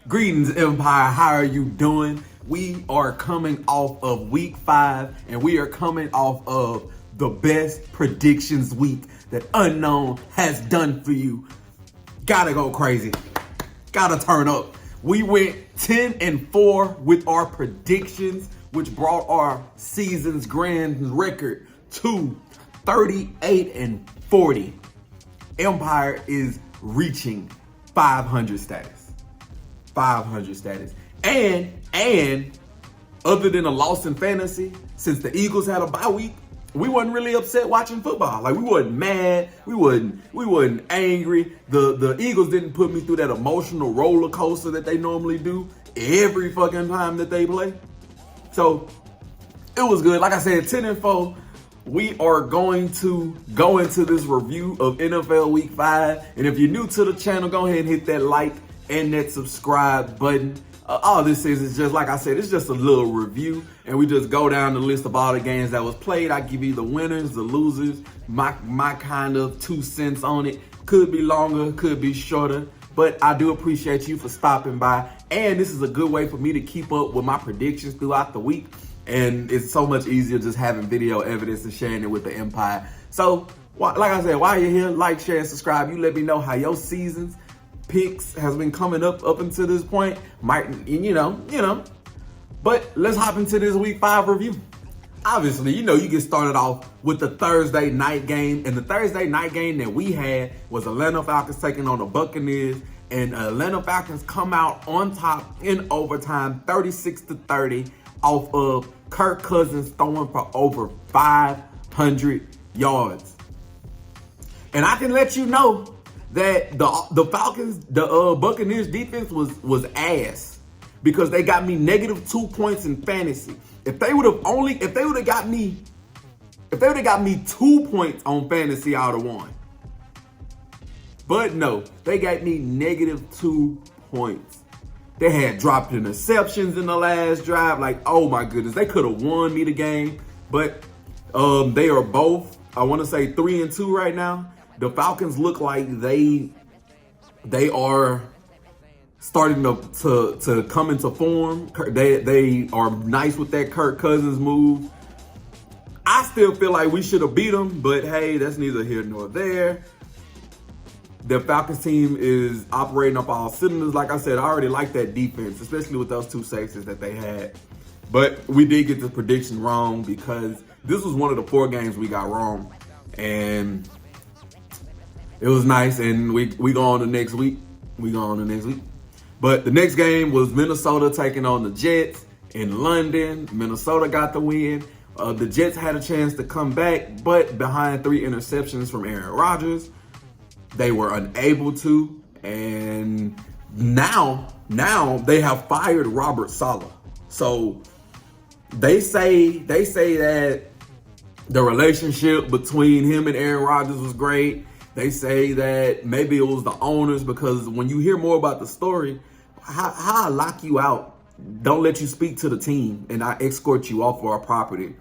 Greetings, Empire. How are you doing? We are coming off of week 5, and we are coming off of the best predictions week that Unknown has done for you. Gotta go crazy. Gotta turn up. We went 10-4 with our predictions, which brought our season's grand record to 38-40. Empire is reaching 500 status. 500 status. And other than a loss in fantasy, since the Eagles had a bye week, we wasn't really upset watching football. Like, we wasn't mad, we wasn't angry. The Eagles didn't put me through that emotional roller coaster that they normally do every fucking time that they play. So it was good. Like I said, 10-4. We are going to go into this review of NFL Week 5. And if you're new to the channel, go ahead and hit that like and that subscribe button. All this is just, like I said, it's just a little review. And we just go down the list of all the games that was played. I give you the winners, the losers, my kind of 2 cents on it. Could be longer, could be shorter. But I do appreciate you for stopping by. And this is a good way for me to keep up with my predictions throughout the week. And it's so much easier just having video evidence and sharing it with the Empire. So, like I said, while you're here, like, share, and subscribe. You let me know how your season's picks has been coming up until this point. You know. But let's hop into this Week 5 review. Obviously, you get started off with the Thursday night game. And the Thursday night game that we had was Atlanta Falcons taking on the Buccaneers. And Atlanta Falcons come out on top in overtime, 36-30. Off of Kirk Cousins throwing for over 500 yards. And I can let you know that the Falcons, the Buccaneers defense was ass, because they got me -2 points in fantasy. If they would have got me 2 points on fantasy, I would have won. But no, they got me -2 points. They had dropped interceptions in the last drive. Like, oh my goodness, they could have won me the game. But they are both, I want to say, 3-2 right now. The Falcons look like they are starting to come into form. They are nice with that Kirk Cousins move. I still feel like we should have beat them, but hey, that's neither here nor there. The Falcons team is operating up all cylinders. Like I said, I already like that defense, especially with those 2 safeties that they had. But we did get the prediction wrong, because this was one of the 4 games we got wrong. And it was nice. And we go on to next week. But the next game was Minnesota taking on the Jets in London. Minnesota got the win. The Jets had a chance to come back, but behind 3 interceptions from Aaron Rodgers, they were unable to, and now they have fired Robert Saleh. So they say that the relationship between him and Aaron Rodgers was great. They say that maybe it was the owners, because when you hear more about the story, how I lock you out, don't let you speak to the team, and I escort you off of our property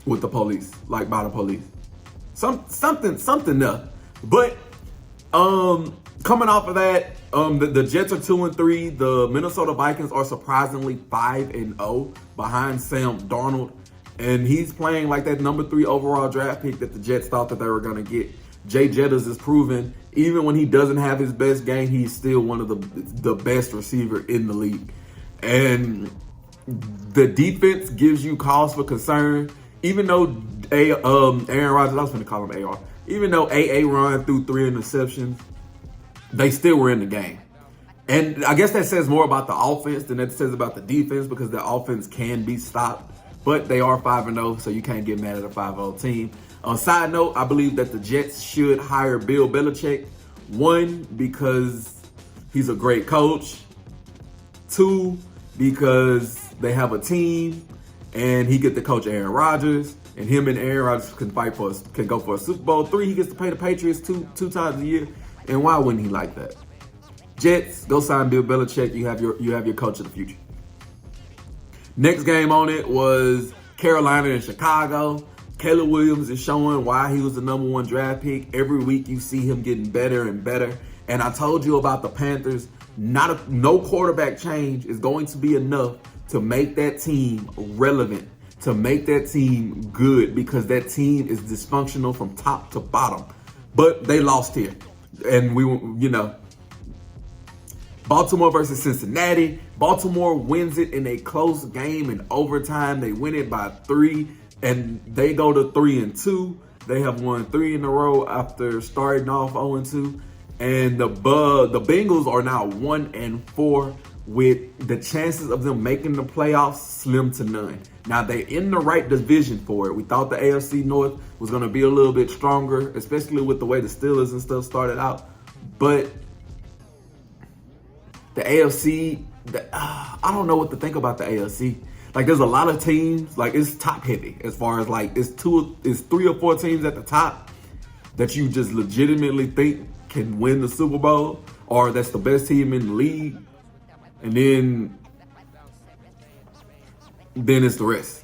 with the police, like by the police. Something there. But coming off of that, the Jets are 2-3. The Minnesota Vikings are surprisingly 5-0 behind Sam Darnold, and he's playing like that number 3 overall draft pick that the Jets thought that they were going to get. Jay Jettas is proven, even when he doesn't have his best game, he's still one of the best receiver in the league. And the defense gives you cause for concern, even though Aaron Rodgers, I was going to call him AR. Even though AA run through 3 interceptions, they still were in the game. And I guess that says more about the offense than it says about the defense, because the offense can be stopped. But they are 5-0, so you can't get mad at a 5-0 team. On side note, I believe that the Jets should hire Bill Belichick. 1, because he's a great coach. 2, because they have a team and he get to coach Aaron Rodgers. And him and Aaron Rodgers can go for a Super Bowl. 3, he gets to pay the Patriots two times a year. And why wouldn't he like that? Jets, go sign Bill Belichick. You have your coach of the future. Next game on it was Carolina and Chicago. Caleb Williams is showing why he was the #1 draft pick. Every week you see him getting better and better. And I told you about the Panthers No quarterback change is going to be enough to make that team relevant, to make that team good, because that team is dysfunctional from top to bottom. But they lost here. And Baltimore versus Cincinnati. Baltimore wins it in a close game in overtime. They win it by 3, and they go to 3-2. They have won 3 in a row after starting off 0-2. And the Bengals are now 1-4, with the chances of them making the playoffs slim to none. Now, they're in the right division for it. We thought the AFC North was going to be a little bit stronger, especially with the way the Steelers and stuff started out. But the AFC, I don't know what to think about the AFC. Like, there's a lot of teams, like, it's top heavy as far as, like, it's 3 or 4 teams at the top that you just legitimately think can win the Super Bowl, or that's the best team in the league. And then it's the rest.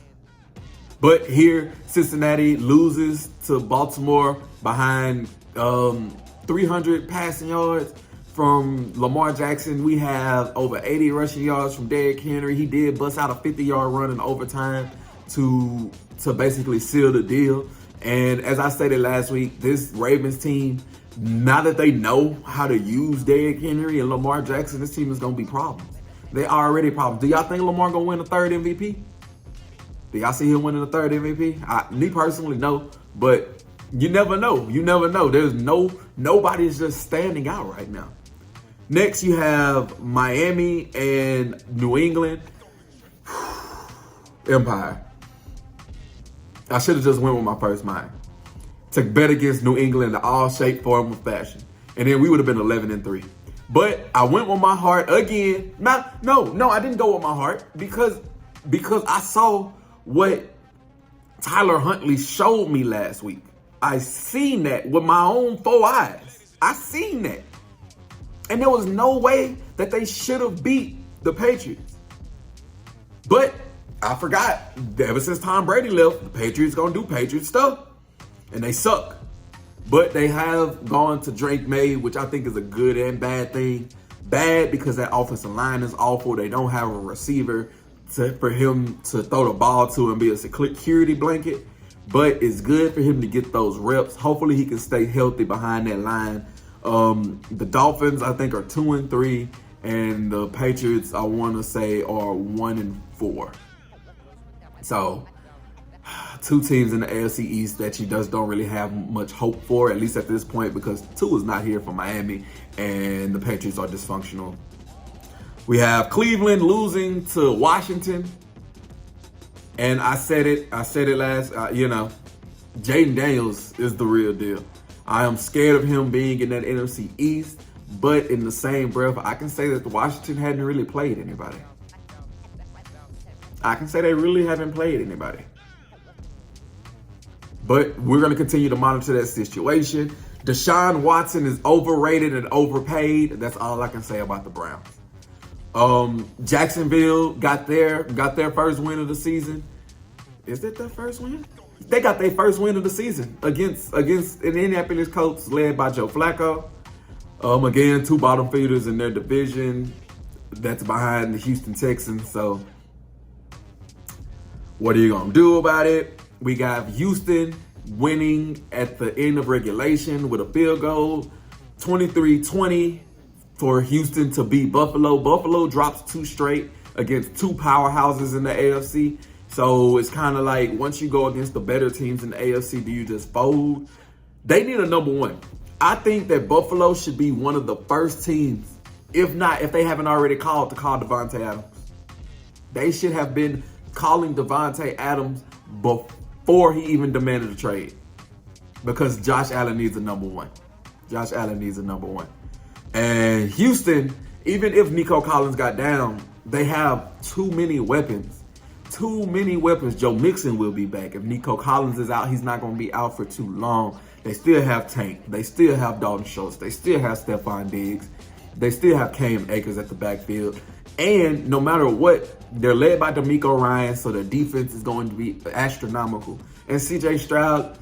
But here, Cincinnati loses to Baltimore behind 300 passing yards from Lamar Jackson. We have over 80 rushing yards from Derrick Henry. He did bust out a 50-yard run in overtime to basically seal the deal. And as I stated last week, this Ravens team, now that they know how to use Derrick Henry and Lamar Jackson, this team is going to be problems. They are already problems. Do y'all think Lamar going to win a 3rd MVP? Do y'all see him winning a 3rd MVP? Me personally, no. But you never know. You never know. There's nobody's just standing out right now. Next, you have Miami and New England. Empire. I should have just went with my first mind. To bet against New England in all shape, form, or fashion. And then we would have been 11-3. But I went with my heart again. No, I didn't go with my heart because I saw what Tyler Huntley showed me last week. I seen that with my own 4 eyes. I seen that. And there was no way that they should have beat the Patriots. But I forgot, ever since Tom Brady left, the Patriots gonna do Patriot stuff. And they suck. But they have gone to Drake May, which I think is a good and bad thing. Bad because that offensive line is awful. They don't have a receiver for him to throw the ball to and be a security blanket. But it's good for him to get those reps. Hopefully he can stay healthy behind that line. The Dolphins, I think, are 2-3. And the Patriots, I want to say, are 1-4. So 2 teams in the AFC East that you just don't really have much hope for, at least at this point, because 2 is not here for Miami, and the Patriots are dysfunctional. We have Cleveland losing to Washington, and I said it last, Jaden Daniels is the real deal. I am scared of him being in that NFC East, but in the same breath, I can say that the Washington hadn't really played anybody. I can say they really haven't played anybody. But we're going to continue to monitor that situation. Deshaun Watson is overrated and overpaid. That's all I can say about the Browns. Jacksonville got their first win of the season. Is it their first win? They got their first win of the season against an Indianapolis Colts led by Joe Flacco. Again, 2 bottom feeders in their division. That's behind the Houston Texans. So what are you going to do about it? We got Houston winning at the end of regulation with a field goal, 23-20 for Houston to beat Buffalo. Buffalo drops 2 straight against 2 powerhouses in the AFC. So it's kind of like, once you go against the better teams in the AFC, do you just fold? They need a number 1. I think that Buffalo should be one of the first teams, if they haven't already called, to call Devontae Adams. They should have been calling Devontae Adams before he even demanded a trade, because Josh Allen needs a number 1. Josh Allen needs a number 1. And Houston, even if Nico Collins got down, they have too many weapons. Too many weapons. Joe Mixon will be back. If Nico Collins is out, he's not going to be out for too long. They still have Tank. They still have Dalton Schultz. They still have Stephon Diggs. They still have Cam Akers at the backfield. And no matter what, they're led by D'Amico Ryans, so their defense is going to be astronomical. And C.J. Stroud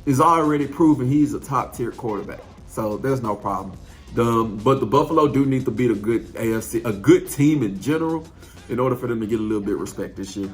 is already proven he's a top-tier quarterback, so there's no problem. But the Buffalo do need to beat a good AFC, a good team in general, in order for them to get a little bit of respect this year.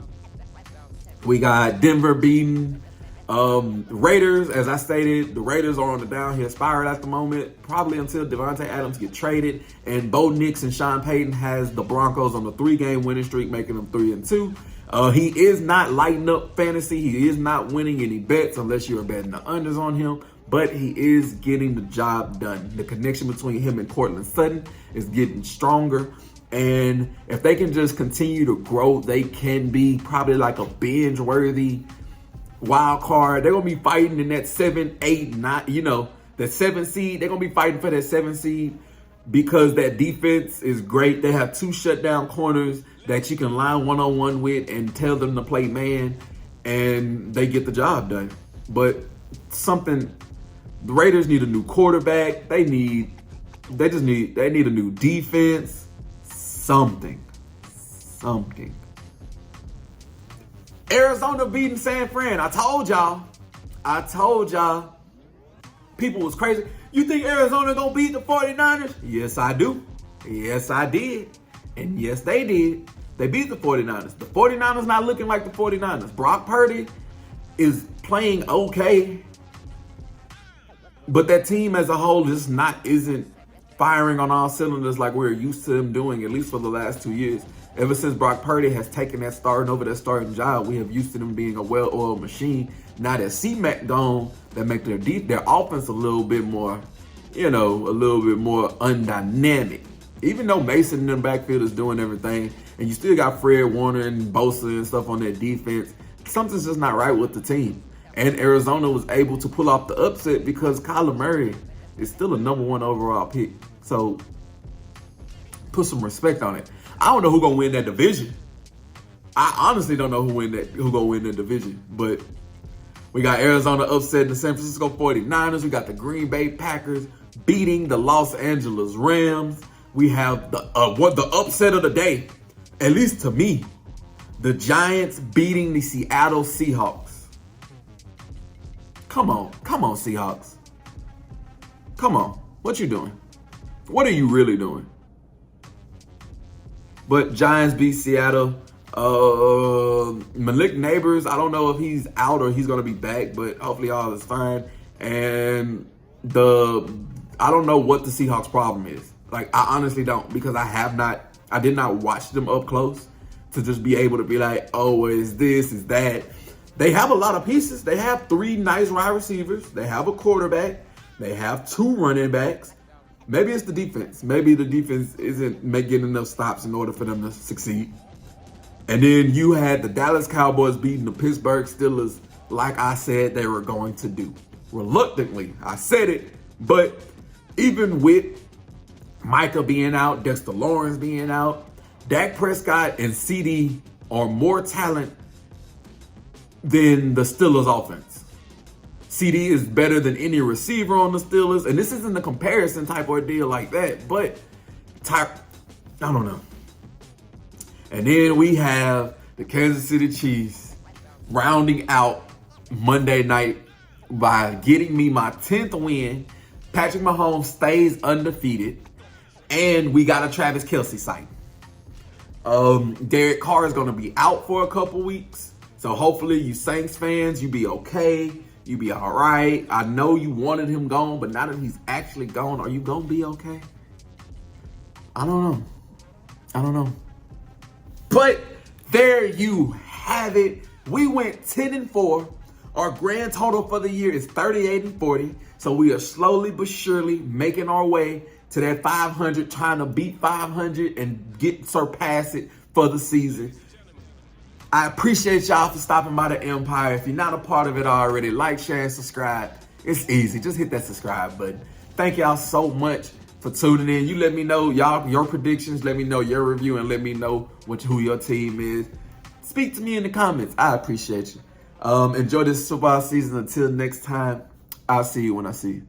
We got Denver beating Raiders. As I stated, the Raiders are on the downhill spiral at the moment, probably until Devontae Adams get traded. And Bo Nix and Sean Payton has the Broncos on a 3-game winning streak, making them 3-2. He is not lighting up fantasy. He is not winning any bets unless you are betting the unders on him. But he is getting the job done. The connection between him and Cortland Sutton is getting stronger. And if they can just continue to grow, they can be probably like a binge-worthy wild card. They're going to be fighting in that 7, 8, 9, that 7 seed. They're going to be fighting for that 7 seed because that defense is great. They have 2 shutdown corners that you can line one-on-one with and tell them to play man, and they get the job done. But the Raiders need a new quarterback. They need a new defense. Something. Arizona beating San Fran. I told y'all. People was crazy. You think Arizona gonna beat the 49ers? Yes, I do. Yes, I did. And yes, they did. They beat the 49ers. The 49ers not looking like the 49ers. Brock Purdy is playing okay. But that team as a whole isn't firing on all cylinders like we're used to them doing, at least for the last 2 years. Ever since Brock Purdy has taken that starting job, we have used to them being a well-oiled machine. Now that C-Mac gone, that make their offense a little bit more, undynamic. Even though Mason in the backfield is doing everything, and you still got Fred Warner and Bosa and stuff on that defense, something's just not right with the team. And Arizona was able to pull off the upset because Kyler Murray is still a number 1 overall pick. So put some respect on it. I don't know who's gonna win that division. I honestly don't know who's gonna win that division. But we got Arizona upsetting the San Francisco 49ers. We got the Green Bay Packers beating the Los Angeles Rams. We have the upset of the day, at least to me, the Giants beating the Seattle Seahawks. Come on, Seahawks. Come on, what you doing? What are you really doing? But Giants beat Seattle. Malik Neighbors, I don't know if he's out or he's going to be back, but hopefully all is fine. And I don't know what the Seahawks problem is. Like, I honestly don't, because I did not watch them up close to just be able to be like, oh, is this, is that. They have a lot of pieces. They have 3 nice wide receivers. They have a quarterback. They have 2 running backs. Maybe it's the defense. Maybe the defense isn't making enough stops in order for them to succeed. And then you had the Dallas Cowboys beating the Pittsburgh Steelers like I said they were going to do. Reluctantly, I said it, but even with Micah being out, Dexter Lawrence being out, Dak Prescott and CD are more talent than the Steelers offense. CD is better than any receiver on the Steelers, and this isn't a comparison type ordeal like that, but I don't know. And then we have the Kansas City Chiefs rounding out Monday night by getting me my 10th win. Patrick Mahomes stays undefeated, and we got a Travis Kelce sighting. Derek Carr is going to be out for a couple weeks, so hopefully you Saints fans, you be okay. You be all right. I know you wanted him gone, but now that he's actually gone, are you going to be okay? I don't know. But there you have it. We went 10-4. Our grand total for the year is 38-40. So we are slowly but surely making our way to that 500, trying to beat 500 and surpass it for the season. I appreciate y'all for stopping by the Empire. If you're not a part of it already, like, share, and subscribe. It's easy. Just hit that subscribe button. Thank y'all so much for tuning in. You let me know your predictions. Let me know your review, and let me know who your team is. Speak to me in the comments. I appreciate you. Enjoy this football season. Until next time, I'll see you when I see you.